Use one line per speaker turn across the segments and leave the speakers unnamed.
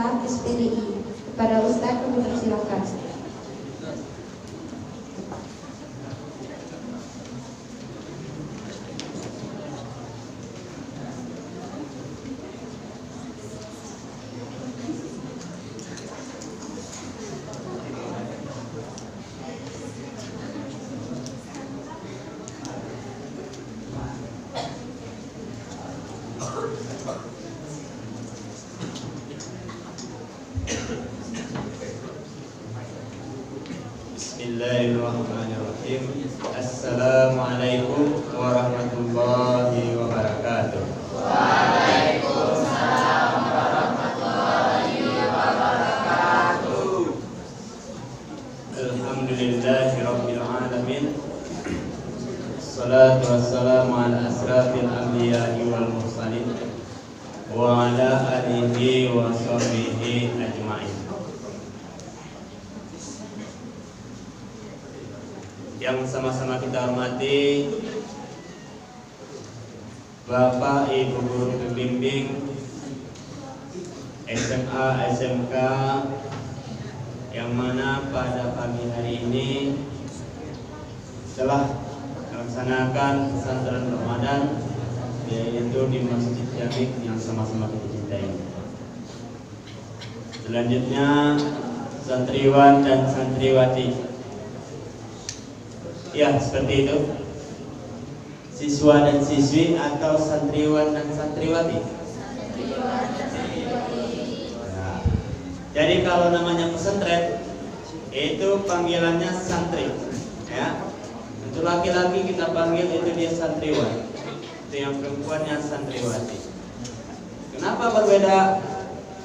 SMK SPDI. Kepada Ustaz kami persilakan.
Bismillahirrahmanirrahim. Assalamualaikum warahmatullahi wabarakatuh.
Waalaikumsalam warahmatullahi wabarakatuh.
Alhamdulillahirabbil alamin. Assalatu wassalamu ala asrafil anbiya'i wal mursalin wa ala alihi wa sahbihi ajma'in. Yang sama-sama kita hormati Bapak Ibu guru pembimbing SMA SMK yang mana pada pagi hari ini telah melaksanakan pesantren Ramadan, yaitu di Masjid Jamik yang sama-sama kita cintai. Selanjutnya santriwan dan santriwati. Ya, seperti itu. Siswa dan siswi atau santriwan dan santriwati. Ya. Jadi kalau namanya pesantren itu panggilannya santri, ya. Untuk laki-laki kita panggil itu dia santriwan. Itu yang perempuannya santriwati. Kenapa berbeda?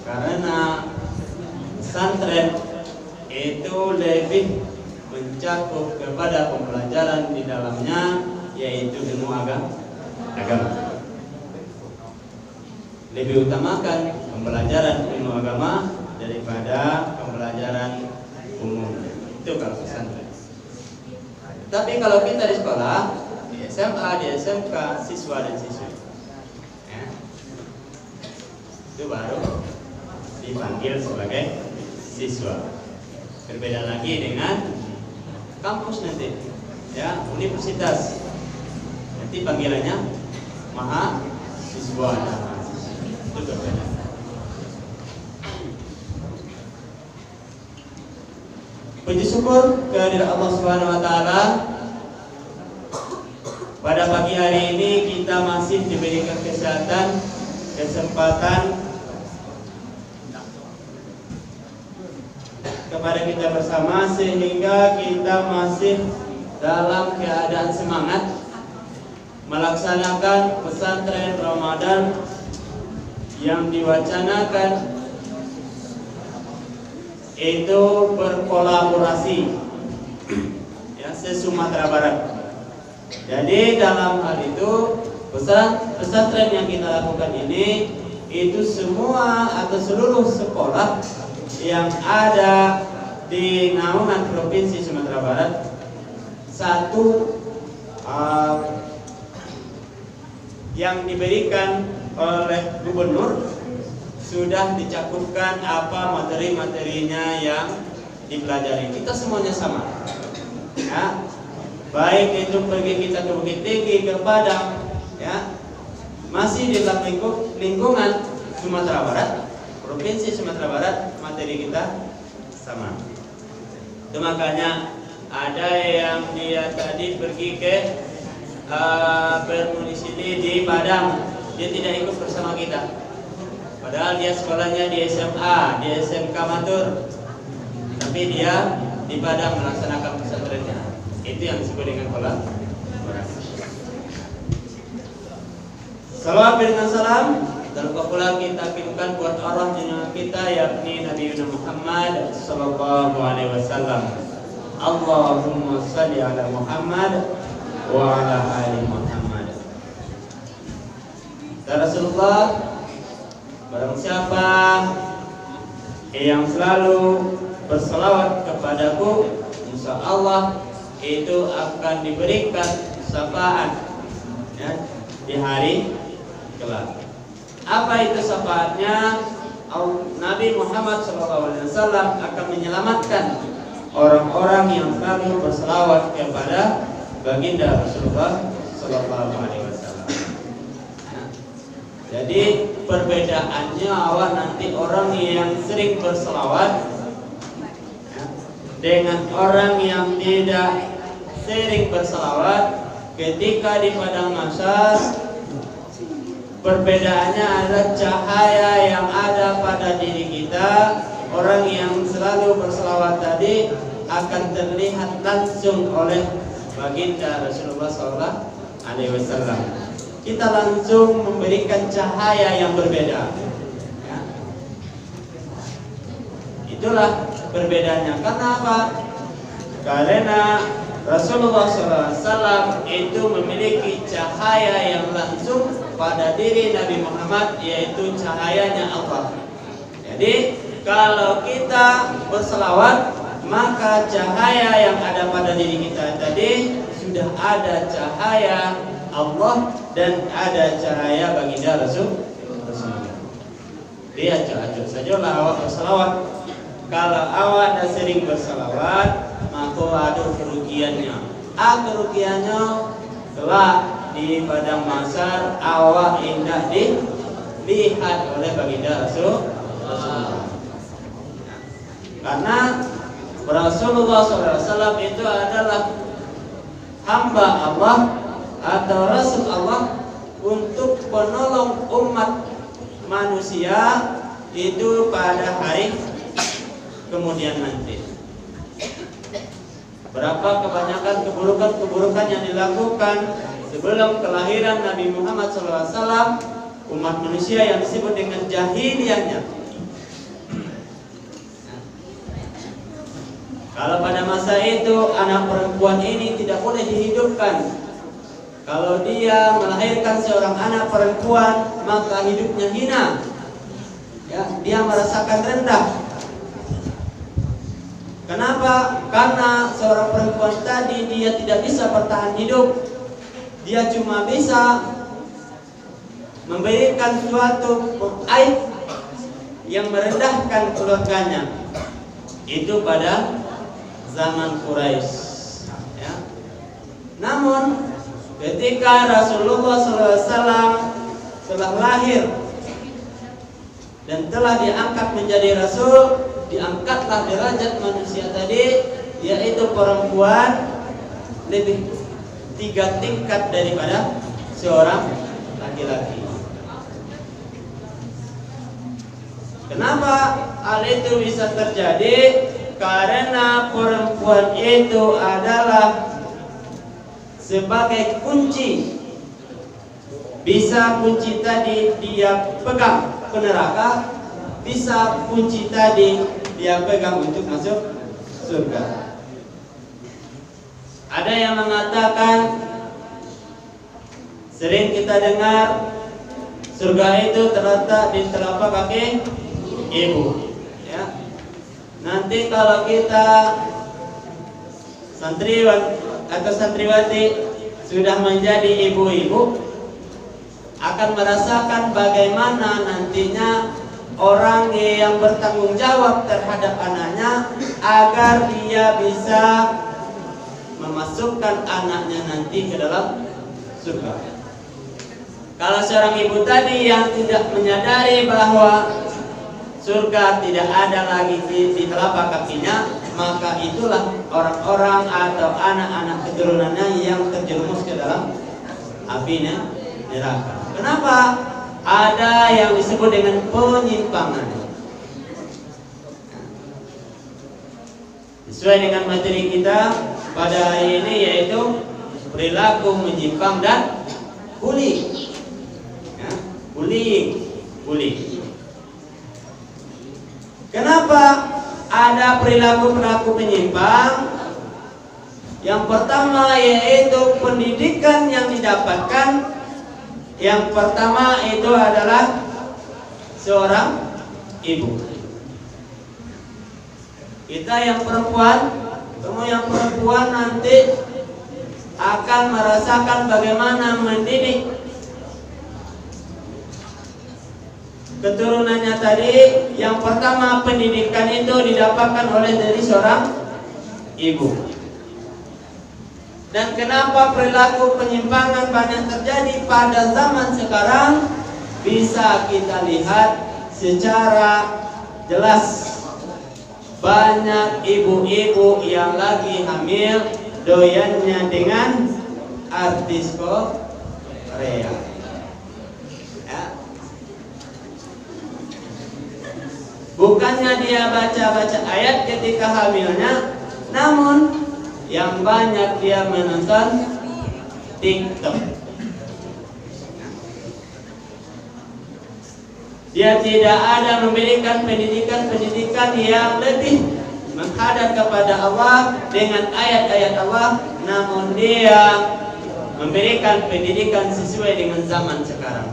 Karena pesantren itu lebih mencakup kepada pembelajaran di dalamnya, yaitu ilmu agama. Lebih utamakan pembelajaran ilmu agama daripada pembelajaran umum. Itu kalau pesantren. Tapi kalau kita di sekolah, di SMA, di SMK, siswa dan siswi, ya, itu baru dipanggil sebagai siswa. Berbeda lagi dengan kampus nanti, ya, universitas. Nanti panggilannya mahasiswa. Itu berbeda. Puji syukur kehadirat Allah Subhanahu wa taala. Pada pagi hari ini kita masih diberikan kesempatan kepada kita bersama, sehingga kita masih dalam keadaan semangat melaksanakan pesantren Ramadan yang diwacanakan itu berkolaborasi, ya, se-Sumatera Barat. Jadi dalam hal itu pesantren yang kita lakukan ini itu semua atau seluruh sekolah yang ada di naungan Provinsi Sumatera Barat, satu yang diberikan oleh gubernur sudah dicakupkan apa materi-materinya yang dipelajari. Kita semuanya sama, ya. Baik itu pergi kita ke Bukit Tinggi, ke Padang, ya, masih di dalam lingkungan Sumatera Barat, Provinsi Sumatera Barat, materi kita sama. Itu makanya ada yang dia tadi pergi ke bermunisili di Padang, dia tidak ikut bersama kita. Padahal dia sekolahnya di SMA, di SMK Matur, tapi dia di Padang melaksanakan pesantrennya. Itu yang disebut dengan kolaborasi. Salawat dengan salam dan pula kita kirimkan buat Allah junjungan kita, yakni Nabi Muhammad sallallahu alaihi wasallam. Allahumma shalli ala Muhammad wa ala ali Muhammad. Ya Rasulullah, barang siapa yang selalu berselawat kepadaku, insya Allah itu akan diberikan syafaat, ya, di hari kelak. Apa itu syafaatnya? Nabi Muhammad SAW akan menyelamatkan orang-orang yang selalu berselawat kepada baginda Rasulullah SAW. Jadi perbedaannya awal nanti orang yang sering berselawat dengan orang yang tidak sering berselawat ketika di padang mahsyar. Perbedaannya adalah cahaya yang ada pada diri kita. Orang yang selalu berselawat tadi akan terlihat langsung oleh baginda Rasulullah SAW. Kita langsung memberikan cahaya yang berbeda. Ya. Itulah perbedaannya. Kenapa? Karena Rasulullah SAW itu memiliki cahaya yang langsung pada diri Nabi Muhammad, yaitu cahayanya Allah. Jadi kalau kita berselawat, maka cahaya yang ada pada diri kita tadi sudah ada cahaya Allah dan ada cahaya baginda Rasulullah. Lihat sajalah awak berselawat. Kalau awak dah sering berselawat, maka ada kerugiannya. Kerugiannya kelak di padang mahsyar awak indah dilihat oleh baginda Rasulullah. Karena Rasulullah SAW itu adalah hamba Allah atau Rasul Allah untuk penolong umat manusia itu pada hari kemudian nanti. Berapa kebanyakan keburukan-keburukan yang dilakukan sebelum kelahiran Nabi Muhammad SAW, umat manusia yang disebut dengan jahiliyahnya. Kalau pada masa itu anak perempuan ini tidak boleh dihidupkan. Kalau dia melahirkan seorang anak perempuan, maka hidupnya hina. Ya, dia merasakan rendah. Kenapa? Karena seorang perempuan tadi dia tidak bisa bertahan hidup. Dia cuma bisa memberikan suatu aib yang merendahkan keluarganya. Itu pada zaman Quraisy. Ya. Namun ketika Rasulullah SAW telah lahir dan telah diangkat menjadi Rasul, diangkatlah derajat manusia tadi, yaitu perempuan lebih 3 tingkat daripada seorang laki-laki. Kenapa hal itu bisa terjadi? Karena perempuan itu adalah sebagai kunci. Bisa kunci tadi dia pegang ke neraka, bisa kunci tadi dia pegang untuk masuk surga. Ada yang mengatakan, sering kita dengar, surga itu terletak di telapak kaki ibu. Ya. Nanti kalau kita santriwan atau santriwati sudah menjadi ibu-ibu, akan merasakan bagaimana nantinya orang yang bertanggung jawab terhadap anaknya agar dia bisa memasukkan anaknya nanti ke dalam surga. Kalau seorang ibu tadi yang tidak menyadari bahwa surga tidak ada lagi di telapak kakinya, maka itulah orang-orang atau anak-anak keturunannya yang terjerumus ke dalam api neraka. Kenapa? Ada yang disebut dengan penyimpangan. Sesuai dengan materi kita pada hari ini, yaitu perilaku menyimpang dan bullying. Ya, bullying. Kenapa ada perilaku menyimpang? Yang pertama yaitu pendidikan yang didapatkan. Yang pertama itu adalah seorang ibu. Kita yang perempuan, kamu yang perempuan nanti akan merasakan bagaimana mendidik keturunannya tadi, yang pertama pendidikan itu didapatkan oleh dari seorang ibu. Dan kenapa perilaku penyimpangan banyak terjadi pada zaman sekarang? Bisa kita lihat secara jelas. Banyak ibu-ibu yang lagi hamil doyannya dengan artis Korea. Ya. Bukannya dia baca-baca ayat ketika hamilnya, namun yang banyak dia menonton TikTok. Dia tidak ada memberikan pendidikan yang lebih menghadap kepada Allah dengan ayat-ayat Allah, namun dia memberikan pendidikan sesuai dengan zaman sekarang.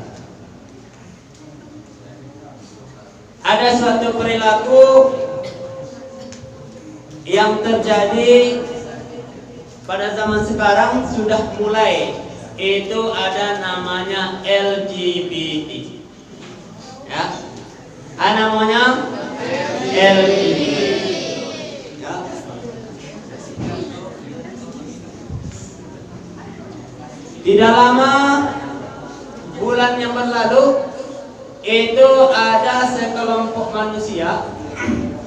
Ada suatu perilaku yang terjadi pada zaman sekarang sudah mulai, itu ada namanya LGBT. Ya, namanya LGBT. Ya. Tidak lama, bulan yang berlalu, itu ada sekelompok manusia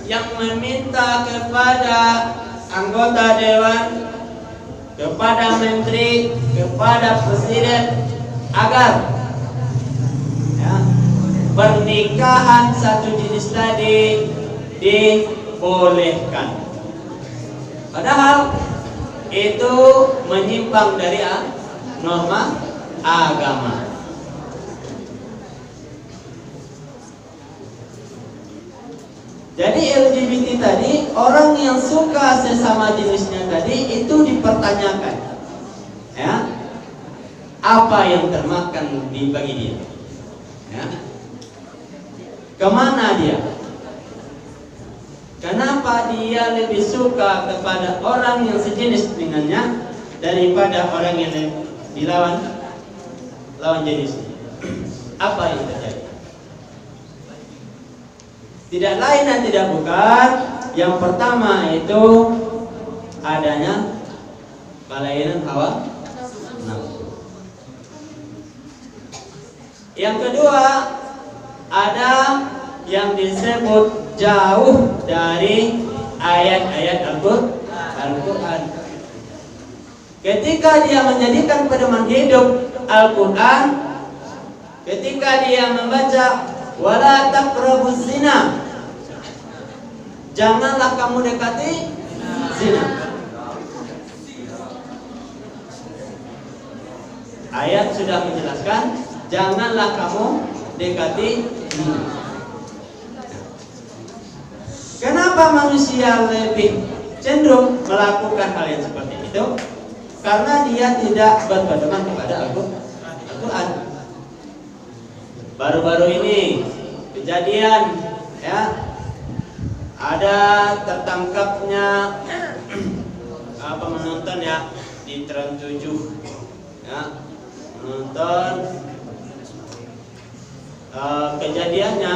yang meminta kepada anggota dewan, kepada menteri, kepada presiden agar pernikahan satu jenis tadi dibolehkan. Padahal itu menyimpang dari norma agama. Jadi LGBT tadi, orang yang suka sesama jenisnya tadi itu dipertanyakan, ya, apa yang termakan bagi dia, ya. Kemana dia? Kenapa dia lebih suka kepada orang yang sejenis dengannya daripada orang yang dilawan jenis? Apa yang terjadi? Tidak lain dan tidak bukan, yang pertama itu adanya kelainan hawa nafsu. Yang kedua, ada yang disebut jauh dari ayat-ayat Al-Quran. Ketika dia menjadikan pedoman hidup Al-Quran, ketika dia membaca wala taqrabuz zina, janganlah kamu dekati zina. Ayat sudah menjelaskan, janganlah kamu dekati zina. Kenapa manusia lebih cenderung melakukan hal yang seperti itu? Karena dia tidak berpedoman kepada Al-Quran. Baru-baru ini kejadian, ya, ada tertangkapnya penonton ya di Trans 7, ya, menonton kejadiannya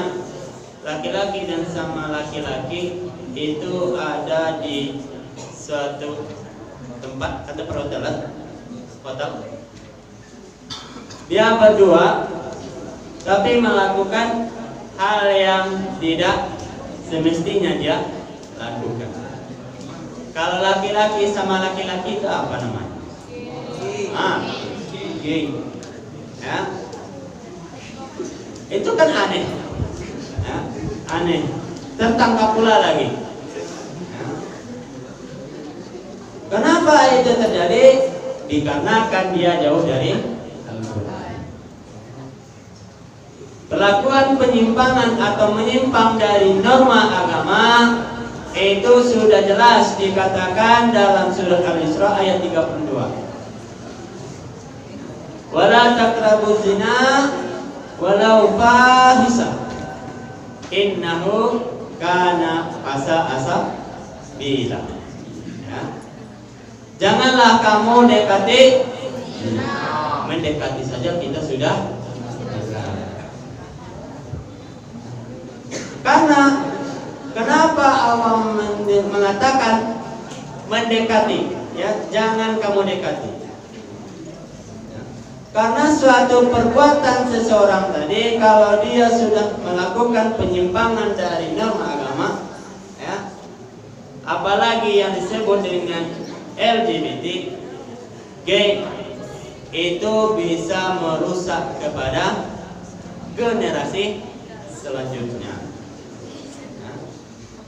laki-laki dan sama laki-laki itu ada di suatu tempat atau perhotelan, hotel. Dia berdua tapi melakukan hal yang tidak semestinya dia lakukan. Kalau laki-laki sama laki-laki itu apa namanya? Gay. Ya. Itu kan aneh. Ya, aneh. Tertangkap pula lagi. Ya. Kenapa itu terjadi? Dikarenakan dia jauh dari Al-Quran. Perlakuan penyimpangan atau menyimpang dari norma agama itu sudah jelas dikatakan dalam surah Al-Isra ayat 32. Wala taqrabuz zina walau fahisha innahu kana asa bila. Ya. Janganlah kamu dekati zina. Mendekati saja kita sudah. mengatakan mendekati, ya, jangan kamu dekati. Karena suatu perbuatan seseorang tadi, kalau dia sudah melakukan penyimpangan dari norma agama, ya, apalagi yang disebut dengan LGBT, gay, itu bisa merusak kepada generasi selanjutnya. Ya.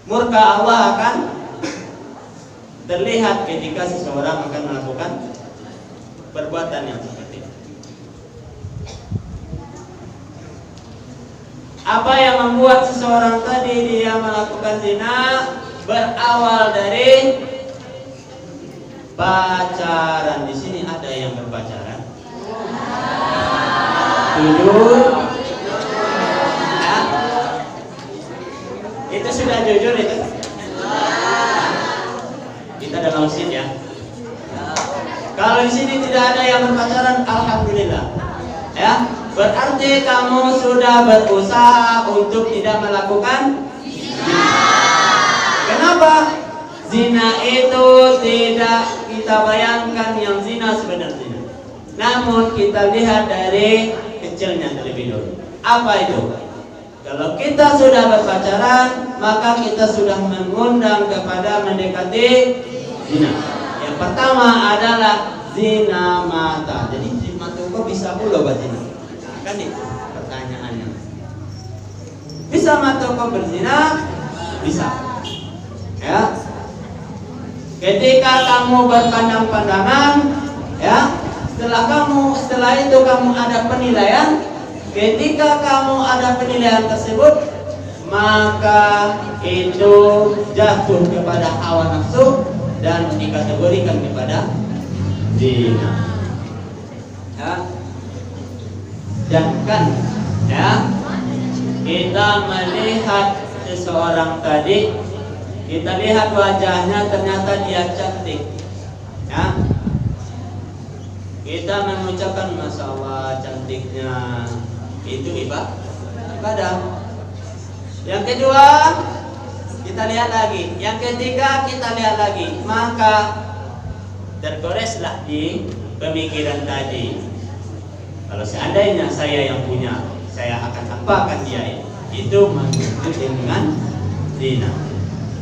Murka Allah akan terlihat ketika seseorang akan melakukan perbuatan yang seperti itu. Apa yang membuat seseorang tadi dia melakukan zina? Berawal dari pacaran. Di sini ada yang berpacaran? Jujur? Ya. Itu sudah jujur itu? Kita dalam sit ya. Kalau di sini tidak ada yang berpacaran, alhamdulillah. Ya, berarti kamu sudah berusaha untuk tidak melakukan zina. Kenapa? Zina itu tidak kita bayangkan yang zina sebenarnya. Namun kita lihat dari kecilnya terlebih dulu. Apa itu? Kalau kita sudah berpacaran, maka kita sudah mengundang kepada mendekati zina. Yang pertama adalah zina mata. Jadi zina mata kok bisa pula buat zina? Nah, kan itu pertanyaannya. Bisa mata kok berzina? Bisa. Ya. Ketika kamu berpandang-pandangan, ya, setelah itu kamu ada penilaian. Ketika kamu ada penilaian tersebut, maka itu jatuh kepada hawa nafsu dan dikategorikan kepada zina. Ya. Jangan, ya, kita melihat seseorang tadi, kita lihat wajahnya ternyata dia cantik, ya. Kita mengucapkan Masya Allah cantiknya, itu ibadah. Yang kedua, kita lihat lagi. Yang ketiga, kita lihat lagi. Maka tergoreslah di pemikiran tadi. Kalau seandainya saya yang punya, saya akan apakan dia ini. Itu maksud dengan zina.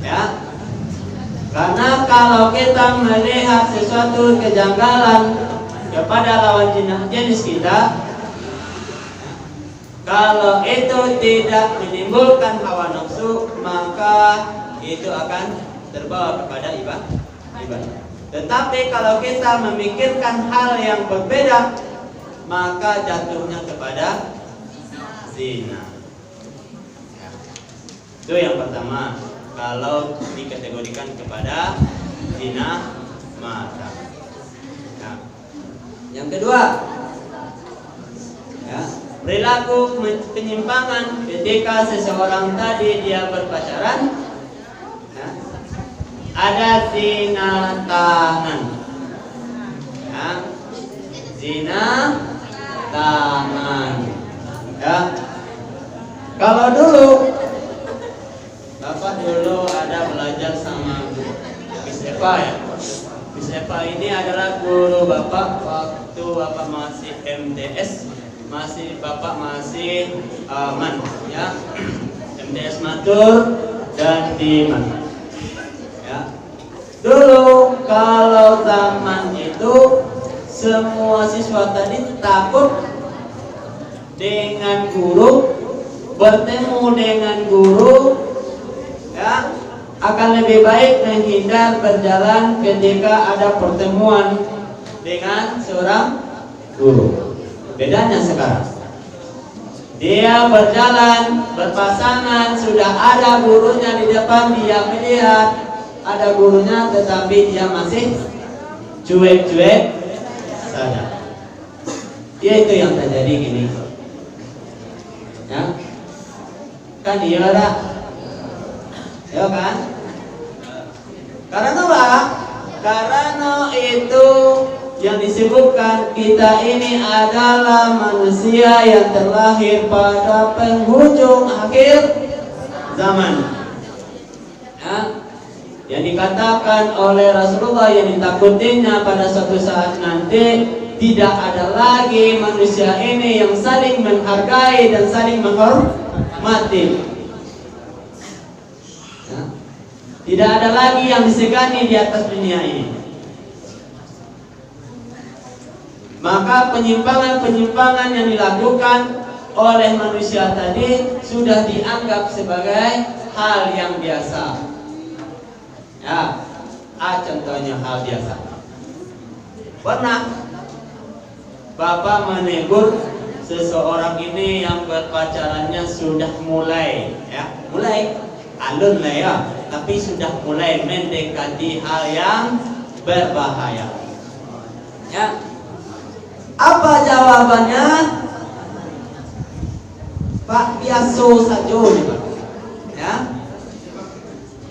Ya. Karena kalau kita melihat sesuatu kejanggalan kepada lawan jenis kita, kalau itu tidak menimbulkan hawa nafsu, maka itu akan terbawa kepada ibadah. Tetapi kalau kita memikirkan hal yang berbeda, maka jatuhnya kepada zina. Itu yang pertama, kalau dikategorikan kepada zina mata. Nah, yang kedua, ya, perilaku penyimpangan ketika seseorang tadi dia berpacaran, ya, ada zina tangan, ya, zina tangan, ya. Kalau dulu Bapak dulu ada belajar sama Miss Eva, ya. Miss Eva ini adalah guru Bapak waktu Bapak masih MTS. Bapak masih man, ya, MTS Matur dan di man, ya. Dulu kalau zaman itu semua siswa tadi takut dengan guru, bertemu dengan guru, ya, akan lebih baik menghindar berjalan ketika ada pertemuan dengan seorang guru. Bedanya sekarang, dia berjalan berpasangan, sudah ada gurunya di depan, dia melihat ada gurunya, tetapi dia masih cuek-cuek saja. Ya, itu yang terjadi gini, ya, kan iya ada, ya kan? Karena apa? Karena itu yang disebutkan kita ini adalah manusia yang terlahir pada penghujung akhir zaman. Ya. yang dikatakan oleh Rasulullah yang ditakutinya pada suatu saat nanti, tidak ada lagi manusia ini yang saling menghargai dan saling menghormati. Ya. Tidak ada lagi yang disegani di atas dunia ini. Maka penyimpangan-penyimpangan yang dilakukan oleh manusia tadi sudah dianggap sebagai hal yang biasa. Ya, contohnya hal biasa. Pernah Bapak menegur seseorang ini yang berpacarannya sudah mulai, alun lah ya, tapi sudah mulai mendekati hal yang berbahaya. Ya, apa jawabannya? Pak, biasa saja, Pak. Ya.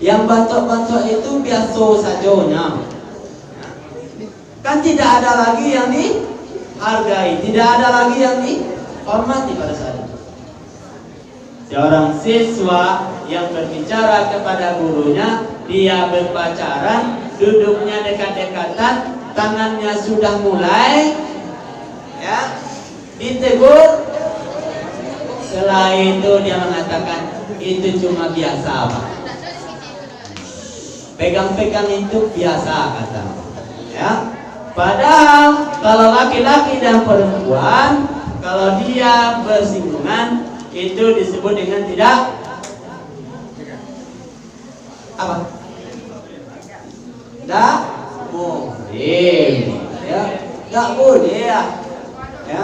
Yang bantu-bantu itu biasa saja. Kan tidak ada lagi yang dihargai, tidak ada lagi yang dihormati pada saat itu. Seorang siswa yang berbicara kepada gurunya, dia berpacaran, duduknya dekat-dekatan, tangannya sudah mulai, ya, ditegur. Setelah itu dia mengatakan itu cuma biasa, Pak. Pegang-pegang itu biasa, kata. Ya. Padahal kalau laki-laki dan perempuan, kalau dia bersinggungan, itu disebut dengan tidak apa? Tidak boleh. Ya, tidak boleh ya. Ya.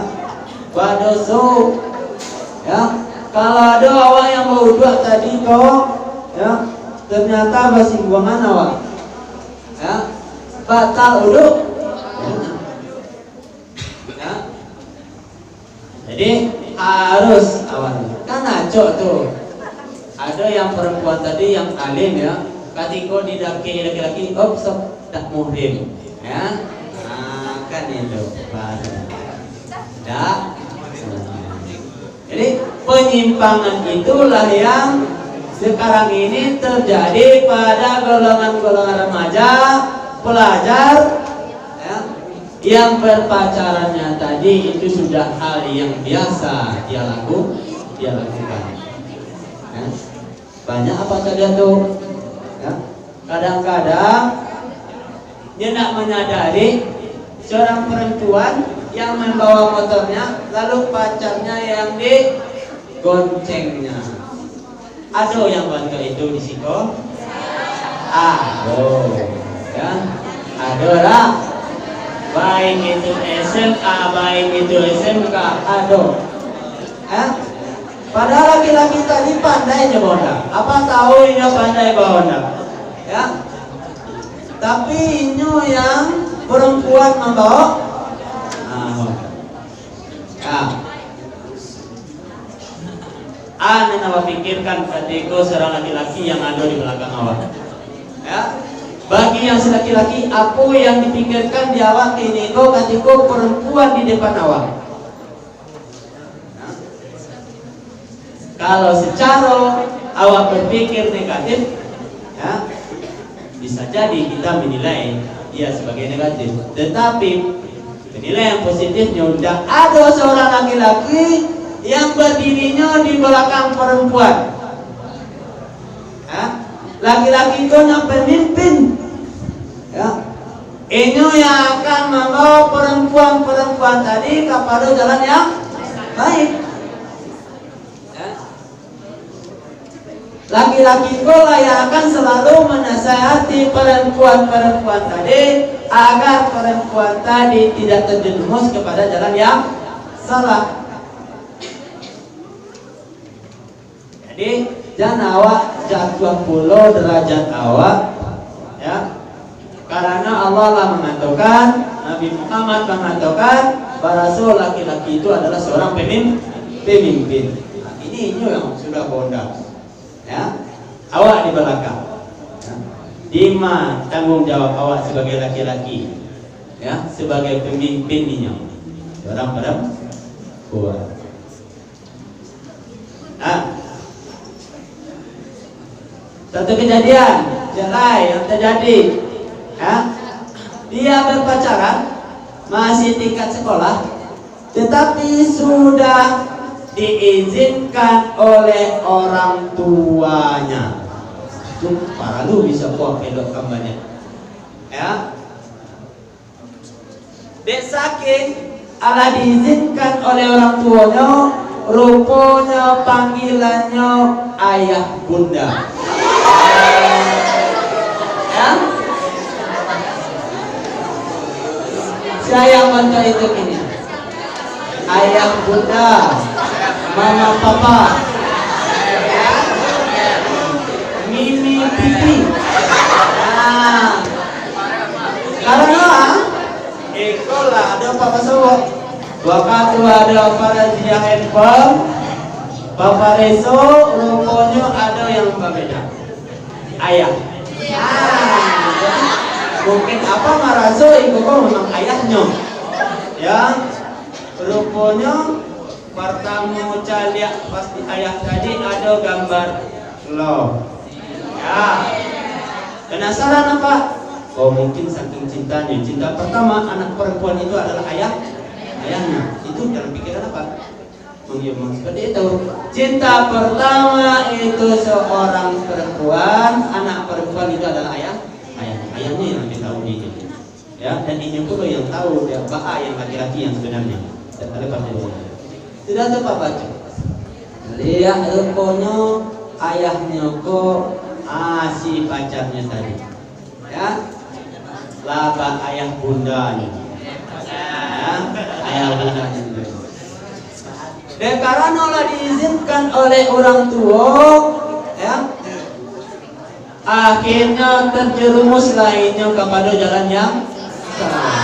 Badoso. Ya. Kalau ada awak yang mau dua tadi kok, ya, ternyata bersinggungan awak, ya, batal uduk. Ya. Jadi harus awal. Kan ngaco tuh. Ada yang perempuan tadi yang alim ya, ketika didaki laki-laki, sok tak muhrim, ya, kan itu bahasa. Tak. Jadi penyimpangan itulah yang sekarang ini terjadi pada golongan-golongan remaja, pelajar, ya, yang berpacarannya tadi itu sudah hal yang biasa dia lakukan. Ya. Banyak apa saja tuh. Ya. Kadang-kadang dia tidak menyadari seorang perempuan yang membawa motornya, lalu pacarnya yang digoncengnya. Ada yang bantu itu di siko? Ya, ada lah. Baik itu SMA, baik itu SMK, ada. Padahal laki-laki tadi pandai aja Honda. Apa tahu ini pandai bawa Honda? Ya. Tapi ini yang perempuan membawa. Anda nama pikirkan ketika seorang laki-laki yang ada di belakang awak. Ya. Bagi yang laki-laki, apa yang dipikirkan di awak ini ketika perempuan di depan awak. Nah. Kalau secara awak berpikir negatif, ya, bisa jadi kita menilai dia sebagai negatif. Tetapi penilaian positifnya sudah ada seorang laki-laki yang berdirinya di belakang perempuan. Laki-laki itu yang pemimpin. Ya. Ini yang akan membawa perempuan-perempuan tadi kepada jalan yang baik. Ya. Laki-laki itu yang akan selalu menasihati perempuan-perempuan tadi agar perempuan tadi tidak terjerumus kepada jalan yang salah. Jadi jangan awak jatuh puluh derajat awak, ya, karena Allah lah mengatakan, Nabi Muhammad mengatakan, Rasul laki-laki itu adalah seorang pemimpin. Nah, ini yang sudah Honda, ya, awak di belakang. Ya. Di mana tanggung jawab awak sebagai laki-laki, ya, sebagai pemimpinnya, seorang perempuan. Satu kejadian,
cerai yang terjadi. Ya. Dia berpacaran masih tingkat sekolah, tetapi sudah diizinkan oleh orang tuanya. Para lu bisa buat pelok kampanye. Ya. Dek saking ala diizinkan oleh orang tuanya, rupanya panggilannya ayah bunda. Ya? Saya baca itu gini. Ayah bunda, mama papa, ya? Mimi pipi. Nah, karena ikolah ada papa sawah. Waktu ada para dia handphone, papa reso, rupanya ada yang berbeda. Ayah. Mungkin apa maraso ibu kau memang ayahnya. Ya, rupanya pertama lihat pasti ayah tadi ada gambar lo. Ya, penasaran apa? Oh mungkin saking cintanya. Cinta pertama anak perempuan itu adalah ayahnya. Itu dalam pikiran apa? Memang seperti itu. Cinta pertama itu seorang perempuan, anak perempuan itu adalah ayahnya yang lebih tahu ini. Ya, dan ini pula yang tahu ya bahwa yang laki-laki yang sebenarnya. Dan ada pasti tidak ada apa baca. Lihat rupanya ayahnya kok si pacarnya tadi. Ya, laba ayah bundanya. Ya, ayah bundanya. Dan karena diizinkan oleh orang tua, ya, akhirnya terjerumus lainnya kepada jalan yang salah.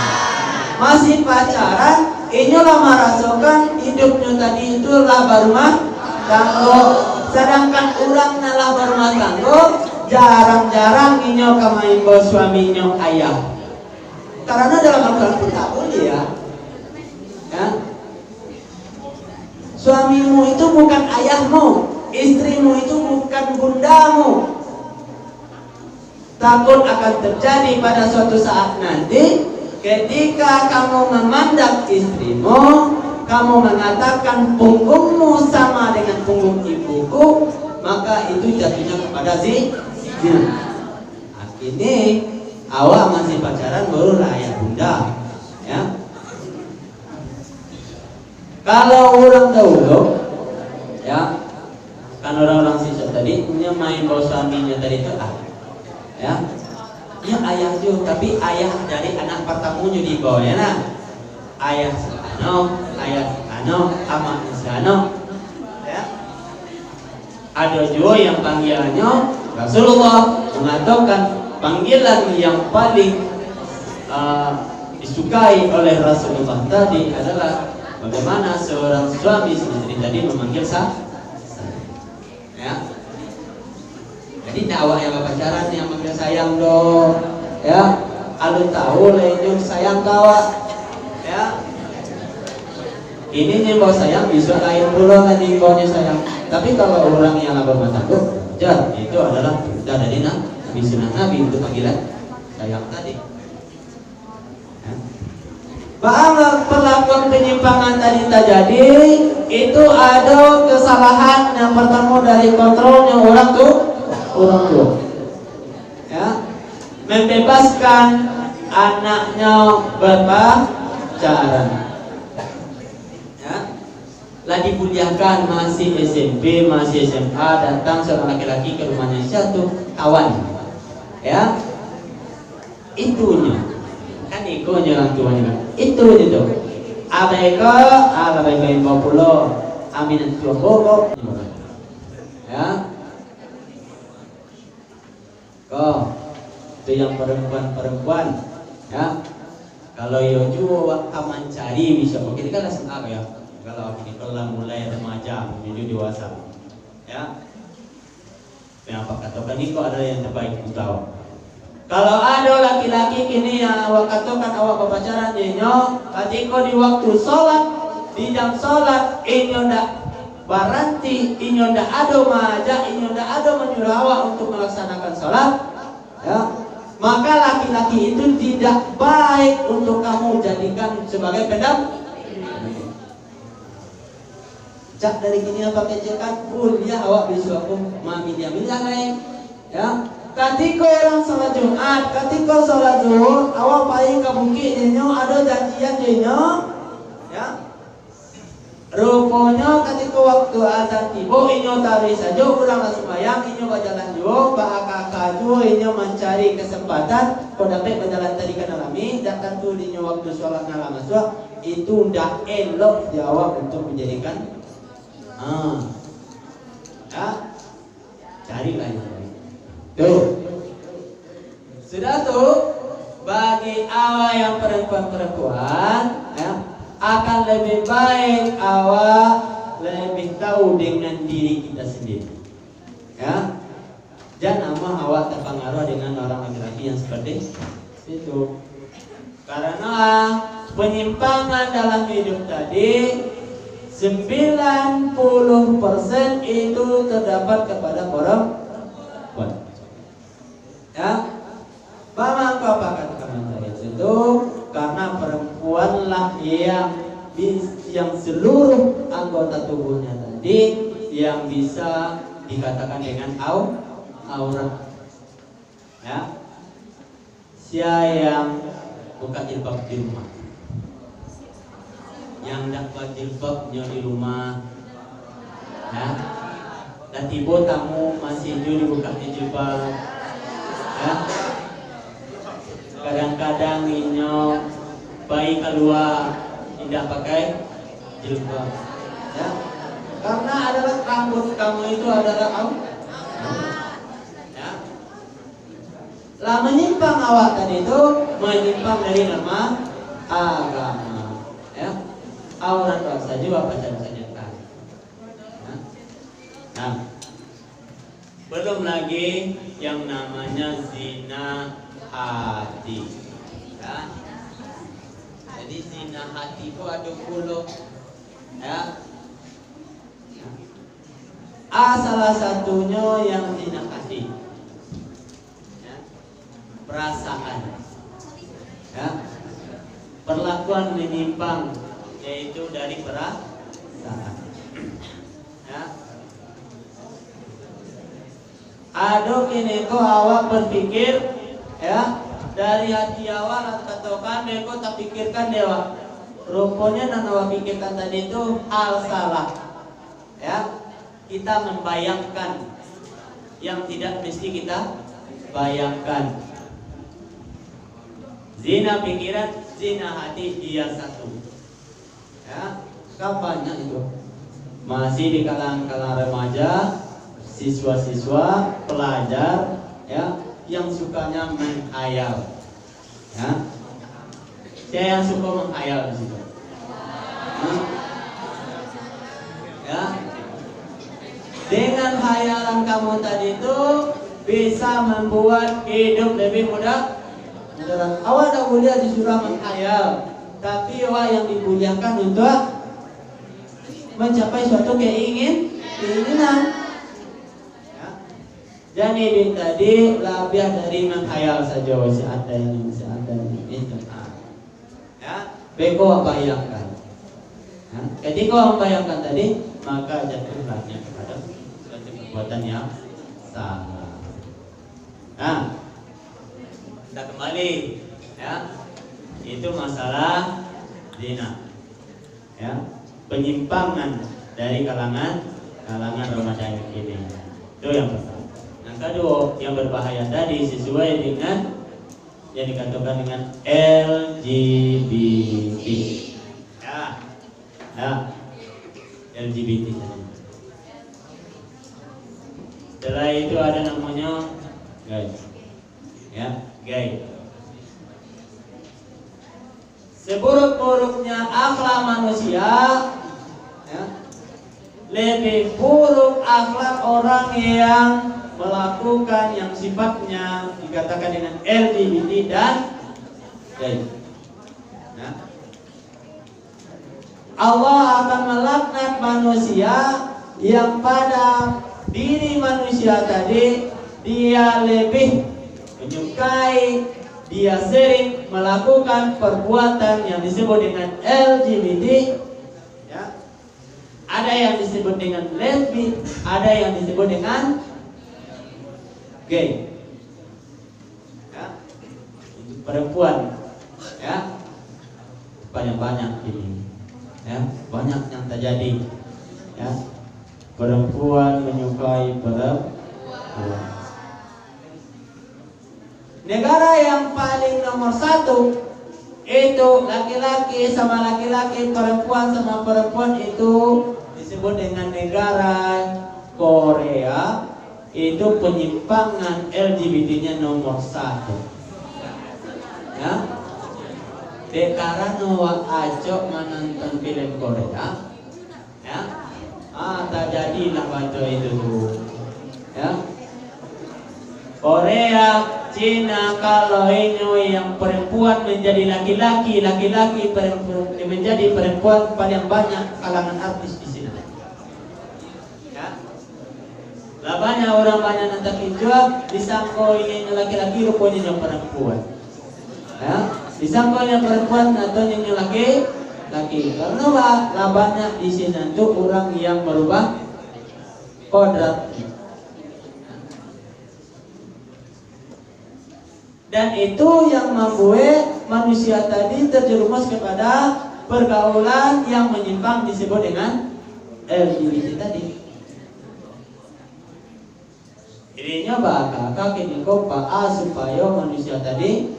Masih pacaran, inilah merasakan hidupnya tadi itu laba rumah tangga. Sedangkan orang laba rumah tangga jarang-jarang inyo kamain bos suaminya ayah. Karena dalam Al-Quran pun tak boleh ya. Suamimu itu bukan ayahmu, istrimu itu bukan bundamu. Takut akan terjadi pada suatu saat nanti ketika kamu memandang istrimu, kamu mengatakan punggungmu sama dengan punggung ibuku, maka itu jatuhnya kepada zina. Akhirnya awak masih pacaran baru ayah bunda, ya. Kalau orang dahulu, ya, kan orang-orang siswa tadi punya main bawa suaminya tadi itu ya, ya ayah juga, tapi ayah dari anak pertamanya di bawah ya, nah, ayah Sano, ama Sano, ya. Ada juga yang panggilannya Rasulullah mengatakan panggilan yang paling disukai oleh Rasulullah tadi adalah bagaimana seorang suami istri tadi memanggil ya. Jadi awak yang pacaran yang manggil sayang dong, ya. Alun tahu lenyum sayang kawa, ya. Ini nih bawa sayang bisa lain pula tadi bawanya sayang. Tapi kalau orang yang berumah tangga, itu adalah dari Nabi sunnah Nabi untuk panggilan sayang tadi. Bahwa perlakuan penyimpangan tadi terjadi itu ada kesalahan yang pertama dari kontrolnya orang tua, ya, membebaskan anaknya berpacaran, ya, lah dikuliahkan masih SMP masih SMA datang seorang laki-laki ke rumahnya satu kawan, ya, itunya kan ikonya orang tuanya itu abeka yang bawa pulau amin tua boko, ya, kok itu yang perempuan, ya, kalau yo juga kaman cari bisa mungkin kan SMA ya, kalau ini kalau mulai remaja menuju dewasa, ya, yang apa katakan ini kok ada yang terbaik untuk. Kalau ada laki-laki kini yang awak katakan awak berpacaran nyenyo, ketika di waktu sholat, di jam sholat, inyo ndak baranti, inyo ndak ada majak, inyo ndak ada menyuruh awak untuk melaksanakan sholat, laki itu tidak baik untuk kamu jadikan sebagai pendamping. Cak dari gini apa kecekan kuliah awak bisa aku mami dia lain ya. Ketika orang sholat Jumat, ketika sholat zuhur, awak paling ke bukit dinyo ada janjian dinyo ya. Rupanya ketika waktu azan tiba inyo tarik saja ulang sembahyang inyo berjalan jauh bahaka kaju inyo mencari kesempatan kau dapat berjalan tadi kan alami dan tentu inyo waktu sholat malam masuk itu ndak elok jawab untuk menjadikan ya carilah yang baik tuh sudah tuh bagi awak yang perempuan ya akan lebih baik awak lebih tahu dengan diri kita sendiri ya jangan awak terpengaruh dengan orang laki-laki yang seperti itu karena penyimpangan dalam hidup tadi 90% itu terdapat kepada perempuan ya bagaimana apa katakan saya itu karena perempuanlah yang seluruh anggota tubuhnya tadi yang bisa dikatakan dengan aurat ya siapa yang buka jilbab di rumah yang dapat jilbabnya di rumah ya dan tiba tamu masih dibuka jilbab ya kadang-kadang inyo bayi keluar tidak pakai jilbab ya karena adalah rambut kamu itu adalah ya lah menyimpang awak tadi itu menyimpang dari nama agama ya aurat saja bapak saja kan nah belum lagi yang namanya zina hati ya. Jadi zina hati itu ada 10 ya. Salah satunya yang zina hati ya. Perasaan ya. Perlakuan menyimpang yaitu dari perasaan ya. Aduh kini kok awak berpikir ya dari hati awak katakan deko tak pikirkan dewa rupanya dan awak pikirkan tadi itu hal salah ya kita membayangkan yang tidak mesti kita bayangkan zina pikiran zina hati dia satu ya kapannya itu masih di kalangan remaja siswa-siswa pelajar ya yang sukanya menghayal ya saya yang suka menghayal di situ ya dengan hayalan kamu tadi itu bisa membuat hidup lebih mudah awak tak mulia disuruh menghayal tapi awak yang dimuliakan untuk mencapai suatu keinginan jadi tadi lebih dari menghayal saja masih ada itu ya beko bayangkan ya? Ketika membayangkan tadi maka jatuhlahnya kepada suatu perbuatan yang salah nah kita kembali ya itu masalah zina ya penyimpangan dari kalangan remaja ini itu yang pertama. Kedua yang berbahaya tadi sesuai dengan yang dikatakan dengan LGBT ya LGBT setelah itu ada namanya gay ya gay seburuk-buruknya akhlak manusia ya lebih buruk akhlak orang yang melakukan yang sifatnya dikatakan dengan LGBT dan gay. Nah, Allah akan melaknat manusia yang pada diri manusia tadi dia lebih menyukai dia sering melakukan perbuatan yang disebut dengan LGBT, ya. Ada yang disebut dengan lesbi, ada yang disebut dengan gay, ya. Itu perempuan, ya. Banyak ini, ya. Banyak yang terjadi, ya. Perempuan menyukai perempuan. Negara yang paling nomor 1 itu laki-laki sama laki-laki, perempuan sama perempuan, itu disebut dengan negara Korea. Itu penyimpangan LGBT-nya nomor 1. Ya. Karena wa ajo menonton film Korea, ya. Terjadilah waktu itu tuh, ya. Korea, Cina, kalau ini yang perempuan menjadi laki-laki, laki-laki menjadi perempuan, paling banyak kalangan artis di sini. Ya. Lah banyak orang banyak nanti jual disangko ini laki-laki, rupanya yang perempuan. Ya. Disangko yang perempuan atau yang laki-laki. Karena lah banyak di sini itu orang yang merubah kodrat. Dan itu yang membuat manusia tadi terjerumus kepada pergaulan yang menyimpang disebut dengan LGBT tadi. Ininya bakal kini kopa supaya manusia tadi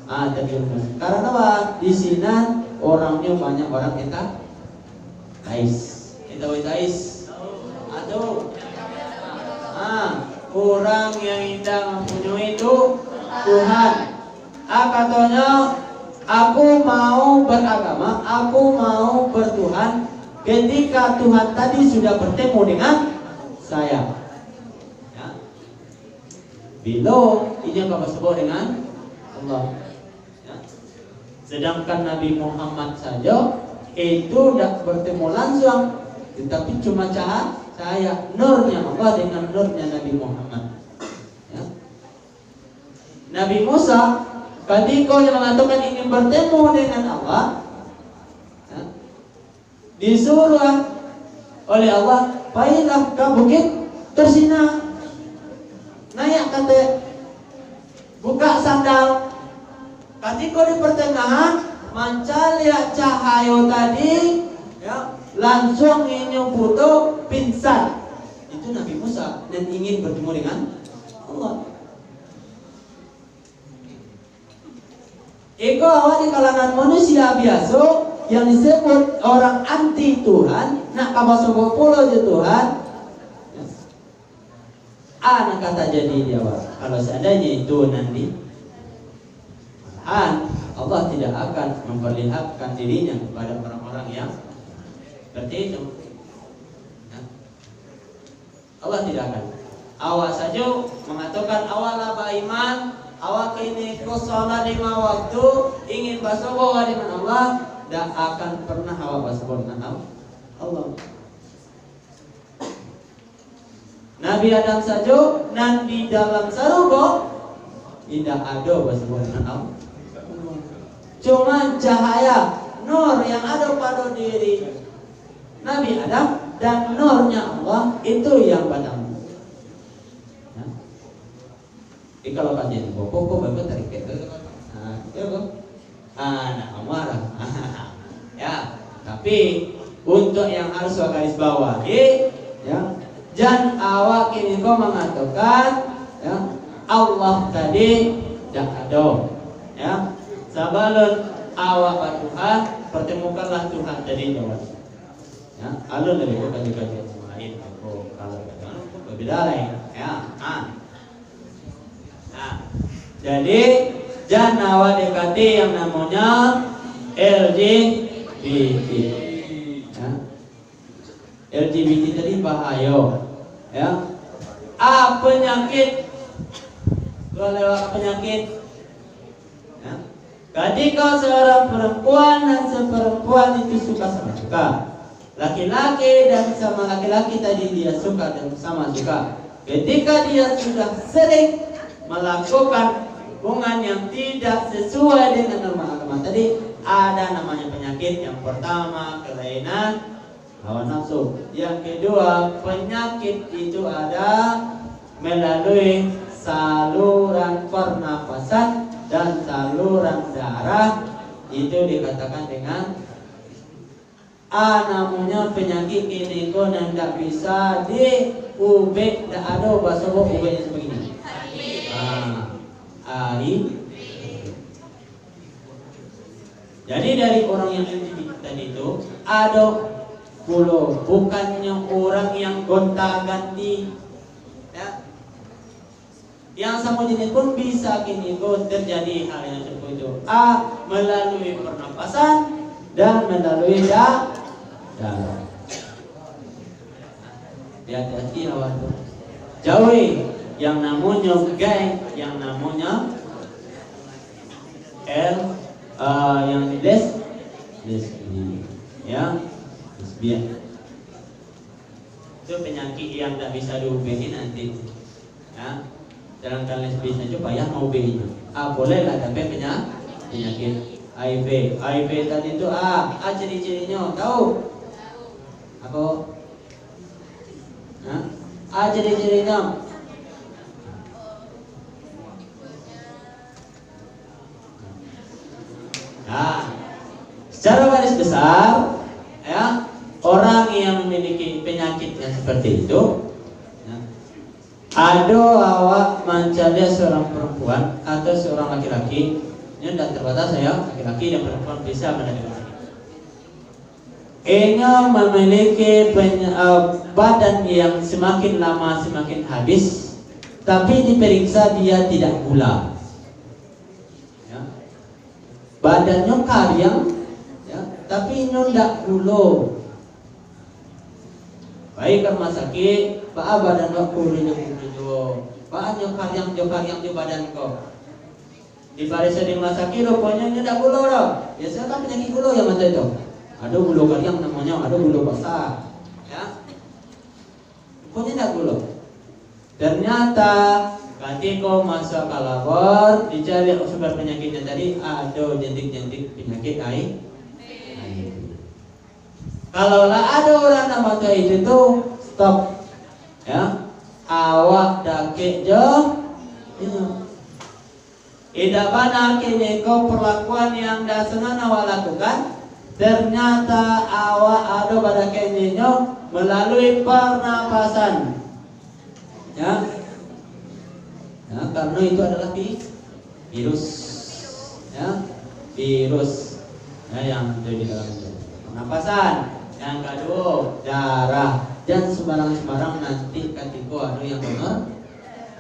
terjerumus. Karena apa? Di sini orangnya banyak orang kita tais. Aduh. Orang yang tidak mempunyai itu Tuhan. Katanya, aku mau beragama, aku mau bertuhan ketika Tuhan tadi sudah bertemu dengan saya. Ya. Belum, ini apa sebut dengan Allah. Ya. Sedangkan Nabi Muhammad saja itu tidak bertemu langsung, tetapi cuma cahaya nurnya Allah dengan nurnya Nabi Muhammad. Nabi Musa ketika yang mengatakan ingin bertemu dengan Allah, ya, disuruh oleh Allah, "Pergilah ke bukit Tursina, naik kata, buka sandal." Ketika di pertengahan mencari cahaya tadi, ya, langsung ini butuh pingsan. Itu Nabi Musa dan ingin bertemu dengan Allah. Ego awal di kalangan manusia biasa yang disebut orang anti Tuhan, nak kabasobo pulau je Tuhan. Anak kata jadi dia kalau seandainya itu nanti, Allah tidak akan memperlihatkan dirinya kepada orang-orang yang seperti itu. Allah tidak akan. Awal saja mengatakan awal beriman. Awak ini sholat 5 waktu, ingin bersobo dengan Allah, tidak akan pernah awak bersobo dengan Allah. Nabi Adam saja nanti dalam sarugo tidak ada bersobo dengan Allah. Cuma cahaya nur yang ada pada diri Nabi Adam dan nurnya Allah itu yang padam. Kalau kajian kok tarik ke marah. Ya, tapi untuk yang harus garis bawahi, ya, jangan awak ini kau mengatakan, ya, Allah tadi dah ada, ya, sebelum awak Tuhan pertemukanlah Tuhan tadi jawab, ya, alun lebih kajian lain, kalau berbeda lain, ya, jadi jangan awak dekati yang namanya LGBT. Ya. LGBT tadi bahaya. Ya. Penyakit. Kalau lewat penyakit. Ya. Ketika seorang perempuan dan seperempuan itu suka sama suka, laki-laki dan sama laki-laki tadi dia suka dan sama suka. Ketika dia sudah sering melakukan hubungan yang tidak sesuai dengan norma agama tadi, ada namanya penyakit. Yang pertama kelainan hawa nafsu. Yang kedua, penyakit itu ada melalui saluran pernapasan dan saluran darah, itu dikatakan dengan namanya penyakit ini kok tidak bisa diubek. Tidak ada bahasa ubeknya sebegini. Jadi dari orang yang LGBT tadi itu ada puluh, bukannya orang yang gonta-ganti ya. Yang sama jenis pun bisa kini kok terjadi hal yang seperti itu. Melalui pernapasan dan melalui darah. Hati-hati lawan. Jauhi yang namanya gay, yang namanya yang lesbian, ya, lesbian. Itu penyakit yang tidak bisa diubah nanti, ya. Sedangkan lesbian itu payah mau ubahnya. Boleh lah, tapi penyakit HIV tadi itu ciri-cirinya tahu? Apa? Ciri-cirinya. Secara garis besar, ya, orang yang memiliki penyakit yang seperti itu, ya, ada awak mencari seorang perempuan atau seorang laki-laki. Ini tidak terbatas ya, laki-laki dan perempuan bisa menerima. Ini memiliki badan yang semakin lama semakin habis, tapi diperiksa dia tidak gula. Ya. Badannya karyang, ya, tapi ini tidak gula. Baik ke rumah sakit, Pak badan kurinya, Pak karyang di badan kau. Di parisa di rumah sakit rupanya tidak gula dah. Biasanya kan penyakit gula yang macam itu. Ada gula karyang namanya, ada gula basah, ya. Rupanya tidak gula. Ternyata ketika masuk ke labor dicari sumber penyakitnya tadi, ada jentik-jentik penyakit HIV. Kalau ada orang nama itu tuh stop, ya. Awak dakik jauh. Tidak benar kini kau perlakuan yang dasarnya awak lakukan. Ternyata awak ada pada kininya melalui pernapasan, ya. Ya, karena itu adalah virus, ya, virus, ya, yang ada di dalam itu. Pernapasan. Yang kedua darah, dan sembarang nanti ketika ada yang donor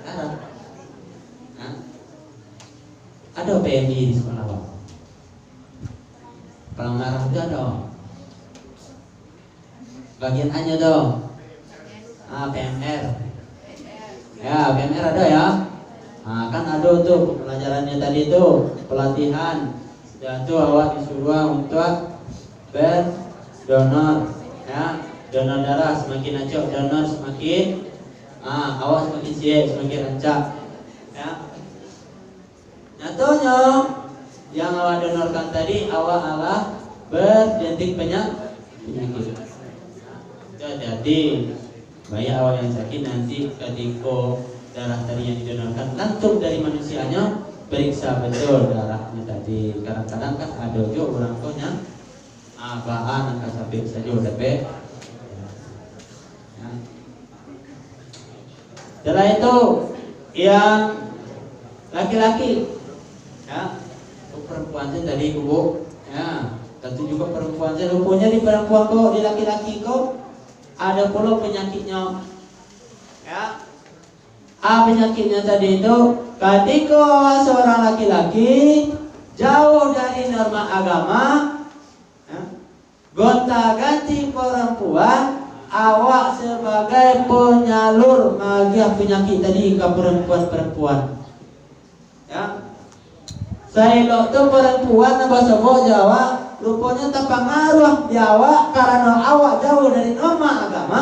darah. Ada PMI di sekolah awak. Pelanggaran itu ada. Bagian hanya dong. PMR. Ya, PMR ada ya. Kan ada tuh pelajarannya tadi tuh, pelatihan. Sudah tuh awak disuruh untuk berdonor, ya. Donor darah semakin acok, donor semakin awak semakin siap, semakin rancak, ya. Nyatanya yang awak donorkan tadi awak berjentik penyakit. Jadi banyak awak yang sakit nanti ketika darah tadi yang didonorkan langsung dari manusianya, periksa betul darahnya tadi. Kadang-kadang kan ada juga orang tuanya bahan angka sampai saja udah ya. Setelah itu yang laki-laki, ya, perempuan saya tadi kubu, ya, tentu juga perempuan saya rupanya di perempuan kok, di laki-laki kok ada pula penyakitnya, ya. Penyakitnya tadi itu ketika seorang laki-laki jauh dari norma agama, ya, gonta-ganti perempuan, awak sebagai penyalur magiah penyakit tadi ke perempuan-perempuan, ya. Saya tu perempuan bahasa Jawa rupanya terpengaruh di awak karena awak jauh dari norma agama.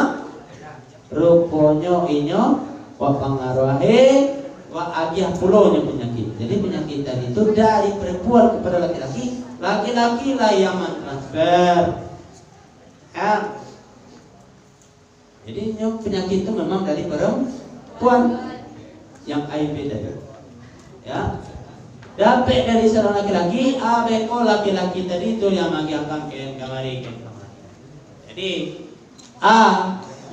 Rupanya inyo pengaruhi wa agih pulaunya penyakit. Jadi penyakit tadi itu dari perempuan kepada laki-laki, laki-laki lah yang mentransfer. Ya. Jadi penyakit itu memang dari perempuan yang HIV tadi. Ya. Dapat dari seorang laki-laki, abeko laki-laki tadi itu yang mengakibatkan kemari. Jadi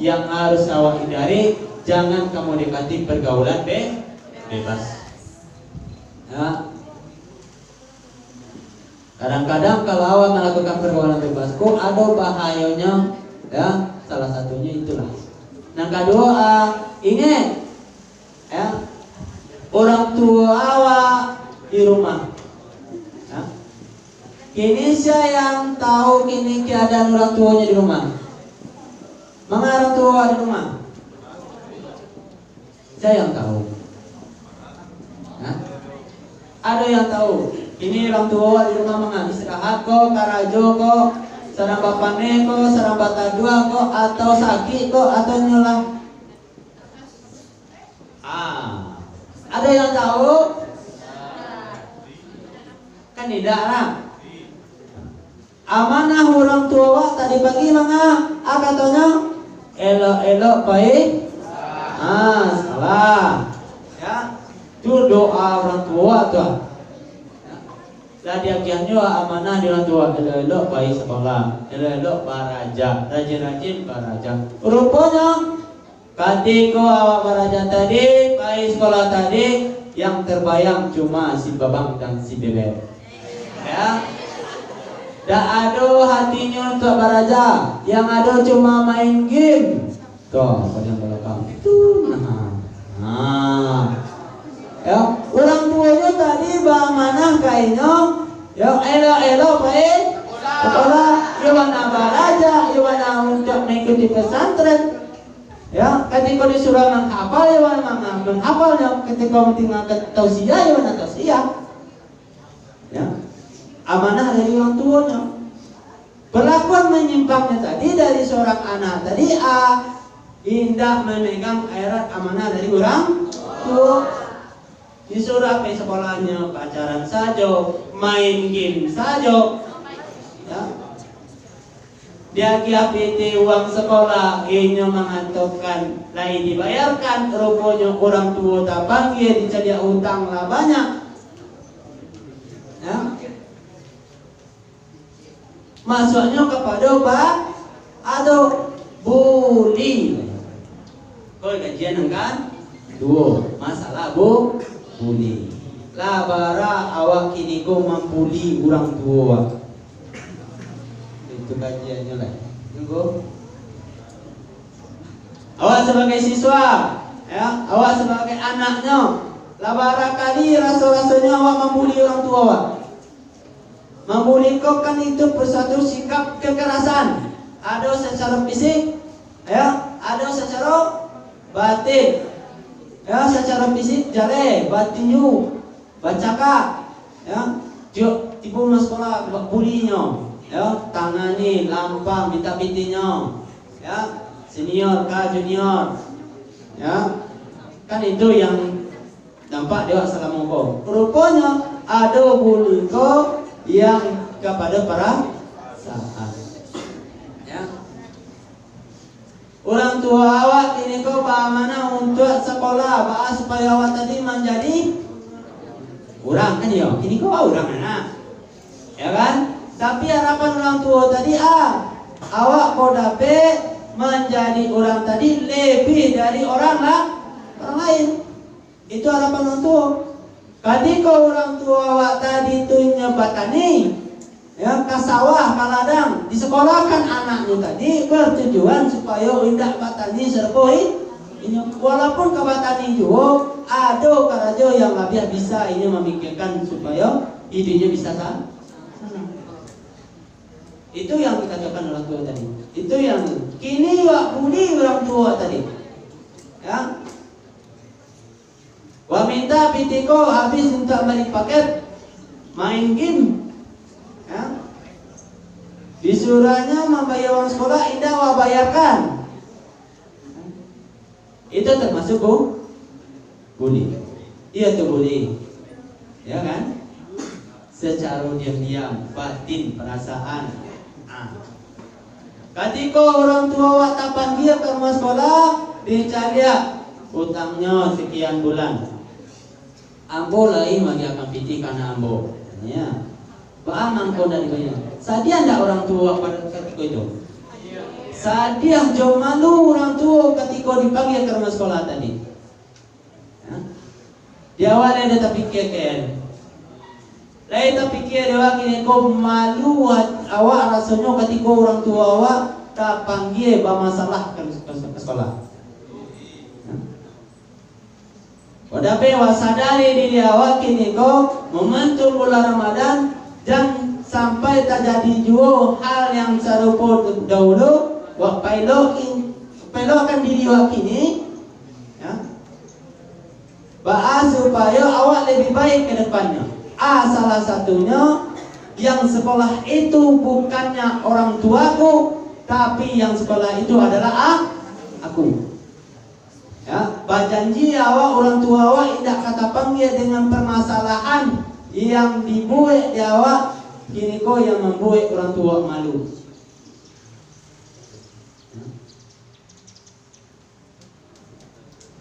yang harus awak hindari, jangan kamu dekati pergaulan bebas. Ya. Kadang-kadang kalau awak melakukan pergaulan bebas, kok ada bahayanya, ya. Salah satunya itulah. Yang kedua, ingat, ya, orang tua awak di rumah. Ya. Kini saya yang tahu kini keadaan orang tuanya di rumah. Mana orang tua di rumah? Saya yang tahu. Nah, ada yang tahu. Ini orang tua di rumah mana? Istirahat kok, karajo kok, sarang bapane kok, sarang batadua kok, atau sakit kok, atau nyulah. Ada yang tahu? Kan tidak lah. Amanah orang tua tadi pagi mana? Katanya elok-elok baik. Salah. Ya, itu doa orang tua tuh. Lah dia kiannya amanah di orang tua, elok-elok baik sekolah, elok-elok baraja, rajin-rajin baraja. Rupanya ketika awak baraja tadi, baik sekolah tadi, yang terbayang cuma si babang dan si bebek. Ya. Tak ada hatinya untuk baraja, yang ada cuma main game. Tuh, pada belakang itu. Ya, orang tuanya tadi bagaimana kayaknya? Ya, elok-elok baik. Sekolah, ya mana baraja, ya mana untuk mengikuti pesantren. Ya, ketika disuruh menghafal, ya mana menghafalnya. Ketika mentinggalkan tausiah, ya mana tausiah. Ya. Amanah dari orang tuanya. Perlakuan menyimpangnya tadi dari seorang anak tadi indah memegang erat amanah dari orang tua. Disuruh apa sekolahnya, pacaran saja, main game saja. Ya. Dia kiapiti uang sekolah, ini mengantokkan, lain dibayarkan, rupanya orang tua tak panggil, dicadia utang lah banyak. Ya. Masuknya kepada bully. Kau kajian kan? Dua masalah bully. Labara awak kini kau membuli orang tua. Itu kajiannya lah. Tunggu. Awak sebagai siswa, ya, awak sebagai anaknya, labara kali rasa-rasanya awak membuli orang tua awak. Membuli kau kan itu suatu sikap kekerasan. Ada secara fisik, ya, ada secara batin. Ya, secara fisik jale, batinyu, bacaka, ya, tipu mas sekolah bulinya, ya, tangani, lampang, minta bintinya, ya, senior ke junior, ya, kan itu yang dampak dia salah mongko. Rupanya ada bully kau yang kepada para sahabat. Ya. Orang tua awak ini kau bagaimana untuk sekolah, bahas supaya awak tadi menjadi orang kan ya. Ini kau orang anak, ya kan? Tapi harapan orang tua tadi awak kau dapat menjadi orang tadi lebih dari orang lain. Itu harapan orang tua. Ketika orang tua awak tadi itu nyebatani, ya, ke sawah, ke ladang, disekolahkan anaknya tadi bertujuan supaya indah batani serpoi. Walaupun ke batani juga ada karajo yang lebih bisa ini memikirkan supaya idenya bisa sana. Itu yang dikatakan orang tua tadi. Itu yang kini wak budi orang tua tadi. Ya. Wa minta pitiko habis untuk beli paket main game. Ya. Disuruhnya membayar uang sekolah, indah wa bayarkan. Itu termasuk bully. Iya tuh boleh, ya kan? Secara diam-diam, batin, perasaan. Ketika orang tua awak tak panggil ke rumah sekolah, dicalia utangnya sekian bulan. Ambo lain bagi akan piti karena ambo. Ya, baang kau dari banyak. Sadia ndak orang tua pada ketika itu? Sadia jauh malu orang tua ketika dipanggil ke rumah sekolah tadi. Ya. Di awal ada tak pikir kan? Lain tak pikir dia kini kau malu awak rasanya ketika orang tua awak tak panggil bermasalah ke sekolah. Wadape wasadari diri awak kini kau momentum bulan Ramadan dan sampai tak jadi jua hal yang serupa dahulu wak pelokan diri awak kini, ya. Bahas supaya awak lebih baik ke depannya. Salah satunya yang sekolah itu bukannya orang tuaku, tapi yang sekolah itu adalah aku. Ya, berjanji awak orang tua awak tidak kata panggil dengan permasalahan yang dibuat di awak, kini kau yang membuat orang tua malu.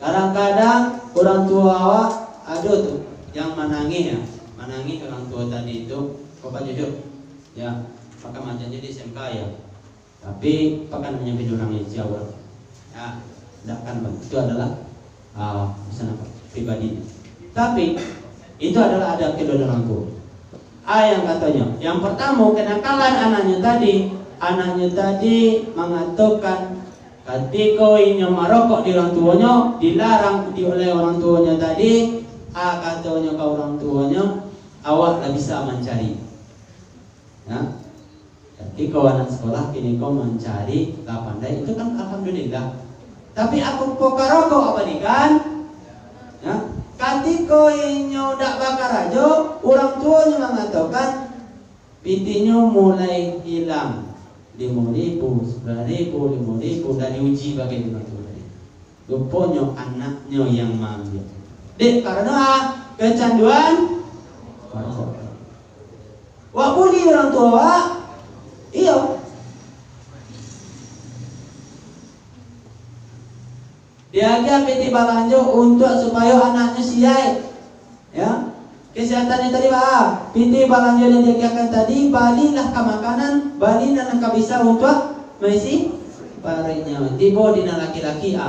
Kadang-kadang orang tua awak ada tuh yang menangis ya. Menangis orang tua tadi itu, kau jujur, ya, pakai macam jadi SMK ya, tapi pakai namanya orang yang jauh, ya, tidak kan bang, itu adalah misalnya pribadi, tapi itu adalah ada kedua orang tua. Yang katanya, yang pertama kenakalan anaknya tadi mengatakan ketika ini merokok di orang tuanya, dilarang oleh orang tuanya tadi, katanya ke orang tuanya, awak tak bisa mencari. Ya. Ketika anak sekolah kini kau mencari, tak pandai, itu kan alhamdulillah. Tapi aku pokar rokok apa nih kan? Ya. Ketika inyo dak bakar aja, orang tuanya mengatakan pitinya mulai hilang. 5.000, 9.000, 5.000 dan diuji bagaimana tu tadi. Rupanya anaknya yang mengambil. Dek karena kecanduan. Wak buli orang tua wak, iya. Dia PT Balanjo untuk supaya anaknya siap, ya. Kesehatannya tadi pak, PT Balanjo yang diajarkan tadi, balilah ke makanan, balilah ke bisa untuk mengisi parinya. Tiba di laki-laki ya.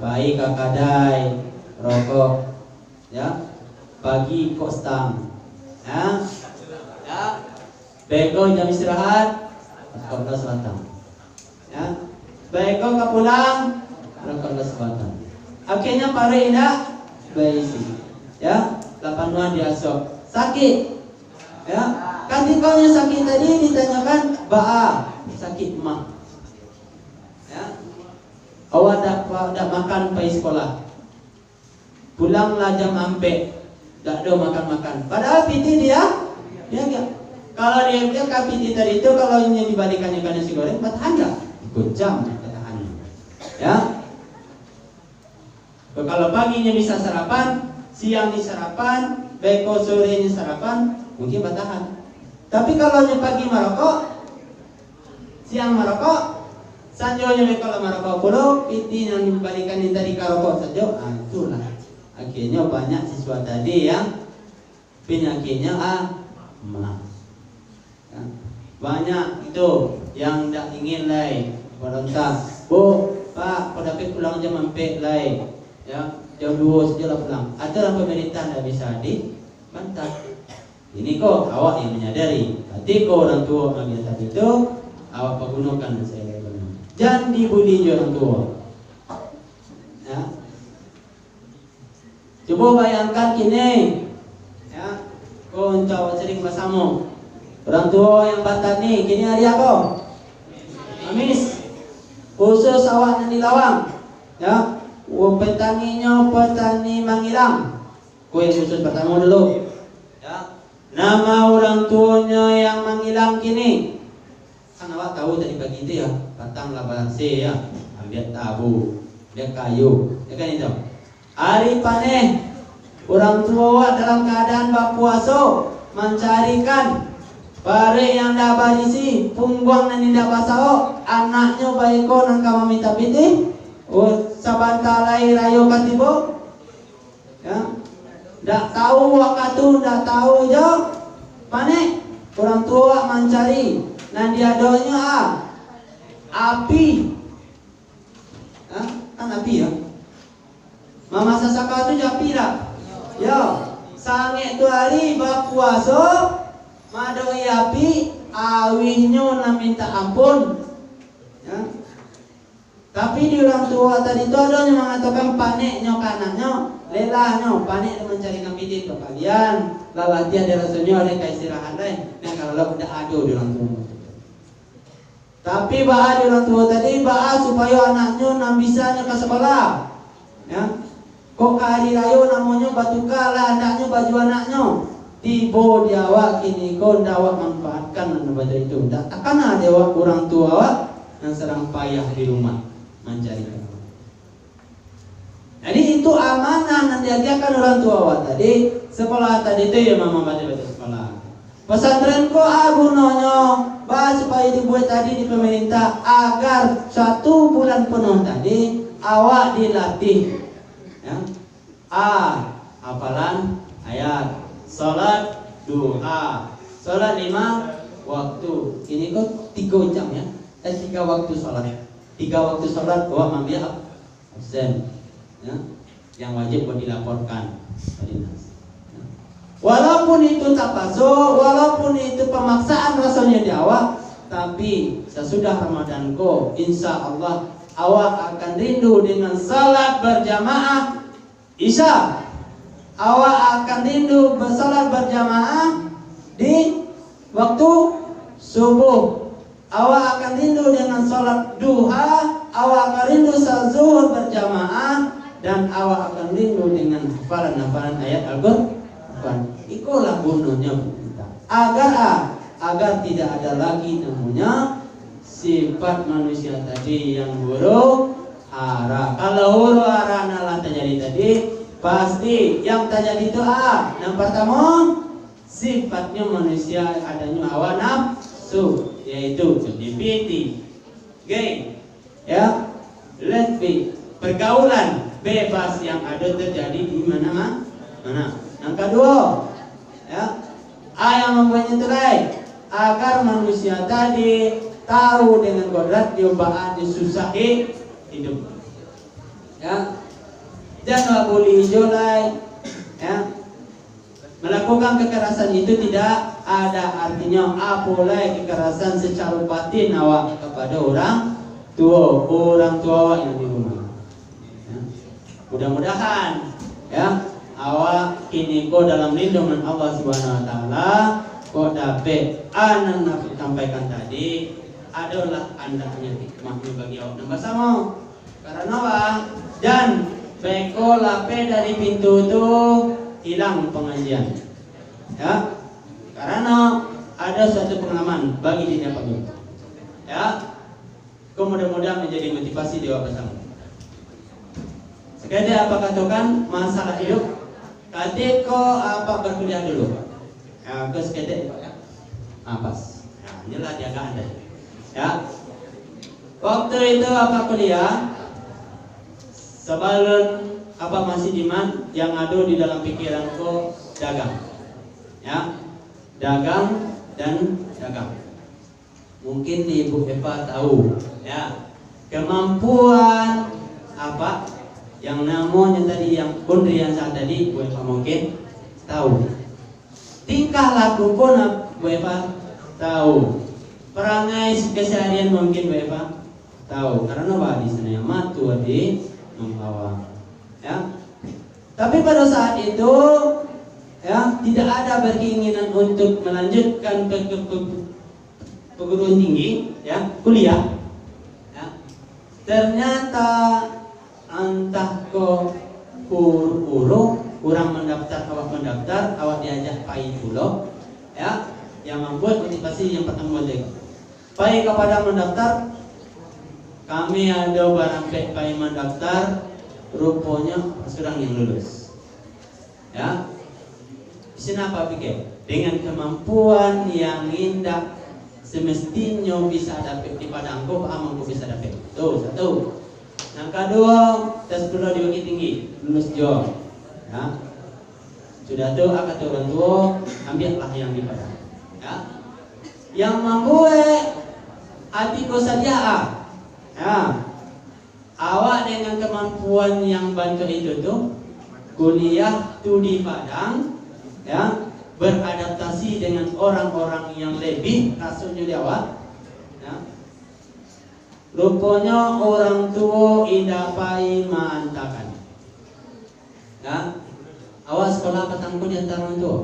Baik kakadai, rokok, ya. Pagi kok stang, ya. Beko jam istirahat, rokok sebatang. Ya, baik kau pulang, rokok sebatang. Akhirnya para indah baisi, ya, 8 bulan diasok, sakit, ya. Ketika sakit tadi ditanyakan, sakit mah, ya. Awak dak makan pergi sekolah, pulanglah jam ampe, dak ada makan. Padahal piti dia. Kalau dia piti tadi itu kalau yang dibalikannya ke nasi goreng, bertahan dah. Ikut jam katakannya, ya. Kalau paginya bisa sarapan, siang di sarapan, beko sorenya sarapan, mungkin bertahan. Tapi kalau pagi merokok, siang merokok, sanjonya beko merokok puluh, piti yang dibalikan yang tadi karokok saja, itulah. Akhirnya banyak siswa tadi yang penyakitnya mah. Ya. Banyak itu yang tidak ingin lain. Berontak, Bu, Pak, kau dapat pulang jam 4 lain, ya, jam 2 saja lah pulang. Adalah pemerintah tidak bisa dibantah. Ini kok awak yang menyadari. Ketika orang tua mengambil tadi itu, awak pergunakan saya benar. Jangan dibuli orang tua. Ya. Coba bayangkan kini, ya, kau entah sering bersama orang tua yang bantah ni, kini hari aku, amis. Khusus awak yang dilawang, ya, petani menghilang. Kue khusus pertama dulu, ya. Nama orang tuanya yang menghilang kini, kan awak tahu tadi pagi itu ya, patang laban C ya, ambil tabu, dia kayu, ya kan itu. Hari paneh orang tua dalam keadaan berpuasa mencarikan pare yang dah barisi, pungguang dan tidak basao, anaknya baiko nang kama minta piti, sabanta lai rayo katibo, ya, dak tahu wakatu, dak tahu jo, pane orang tua mencari, nan dia doanya api, ya, kan api ya, mama sasaka tu api lah, ya, sange tu hari berpuasa. Madoi api awihnya na minta ampun, ya. Tapi di orang tua tadi itu ada yang mengatakan paneknya kanannya lelahnya panek mencari kapiti ke kalian lalah dia ada rasanya ada keistirahat lain. Nah kalau udah ada di orang tua. Tapi bahas di orang tua tadi bahas supaya anaknya nam bisa ke sekolah, ya. Kok hari raya namanya batuka lah anaknya baju anaknya. Tibo diawak kini kau dawak manfaatkan dan baca itu. Takkan ada awak orang tua awak yang sedang payah di rumah mencari. Jadi itu amanah yang diajarkan orang tua awak tadi. Sekolah tadi itu ya mama baca sekolah. Pesantren ko gunanya bahas supaya dibuat tadi di pemerintah agar 1 bulan penuh tadi awak dilatih. Ya. Hafalan ayat. Salat duha, salat 5 waktu. Ini kok 3 jam ya? 3 waktu salat. 3 waktu salat bahwa ambil absen, ya? Yang wajib buat dilaporkan. Ya. Walaupun itu tapaso, walaupun itu pemaksaan rasanya di awak, tapi sesudah Ramadan ko, insya Allah awak akan rindu dengan salat berjamaah Isya. Awak akan rindu bersalat berjamaah di waktu subuh. Awak akan rindu dengan salat duha. Awak akan rindu salat zuhur berjamaah. Dan awak akan rindu dengan hafalan-hafalan ayat Al-Quran. Itulah gunanya kita. Agar tidak ada lagi namanya sifat manusia tadi yang huru hara. Kalau huru hara nalah terjadi tadi, pasti yang terjadi itu yang pertama sifatnya manusia adanya hawa nafsu, yaitu sedipiti, gay, ya, lesbi, pergaulan bebas yang ada terjadi di mana. Yang kedua, ya, yang mempunyai terai agar manusia tadi tahu dengan kodrat diobaan disusahi hidup, ya. Jangan boleh jolai, ya. Melakukan kekerasan itu tidak ada artinya apalagi kekerasan secara batin awak kepada orang tua yang di rumah. Ya. Mudah-mudahan, ya, awak kini kau dalam lindungan Allah Subhanahu Wa Taala, kau dapat anak Nabi sampaikan tadi adalah andanya hikmahnya bagi awak dan bersama. Karena apa? Dan beko lape dari pintu itu hilang pengajian, ya, karena ada suatu pengalaman bagi diri apa ini, ya, mudah-mudahan menjadi motivasi dewa bersama. Sekali apa katakan masalah hidup, ketika apa berkuliah dulu, ya, ke sekali pas, ya, inilah jaga anda, ya, waktu itu apa kuliah. Sebelum apa masih iman yang ada di dalam pikiranku dagang, ya, dagang dan dagang. Mungkin Ibu Eva tahu, ya, kemampuan apa yang namanya tadi yang pundrian saat tadi Bu Eva mungkin tahu. Tingkah laku pun Bu Eva tahu. Perangai keseharian mungkin Bu Eva tahu. Karena apa di sana yang matu di membawa, ya. Tapi pada saat itu, ya, tidak ada berkeinginan untuk melanjutkan ke perguruan tinggi, ya, kuliah, ya. Ternyata entah kok kurang mendaftar, awak diajak pai dulu, ya, yang membuat motivasi yang pertama tadi pai kepada mendaftar kami ada barang paiman daftar, rupanya seorang yang lulus. Ya, di sini apa pikir? Dengan kemampuan yang indah, semestinya bisa dapat di padangku, amangku bisa dapat. Tuh, satu. Yang kedua, tes dulu di Bukit Tinggi, lulus jo. Ya. Sudah tuh akan orang tua, ambillah yang di padang. Ya. Yang membuat hatiku saja. Ya. Awak dengan kemampuan yang bantu itu tuh kuliah tuh di Padang, ya, beradaptasi dengan orang-orang yang lebih rasanya di awak. Ya. Rupanya orang tua idapai maantakan. Ya. Awak sekolah petangku di antara orang tua.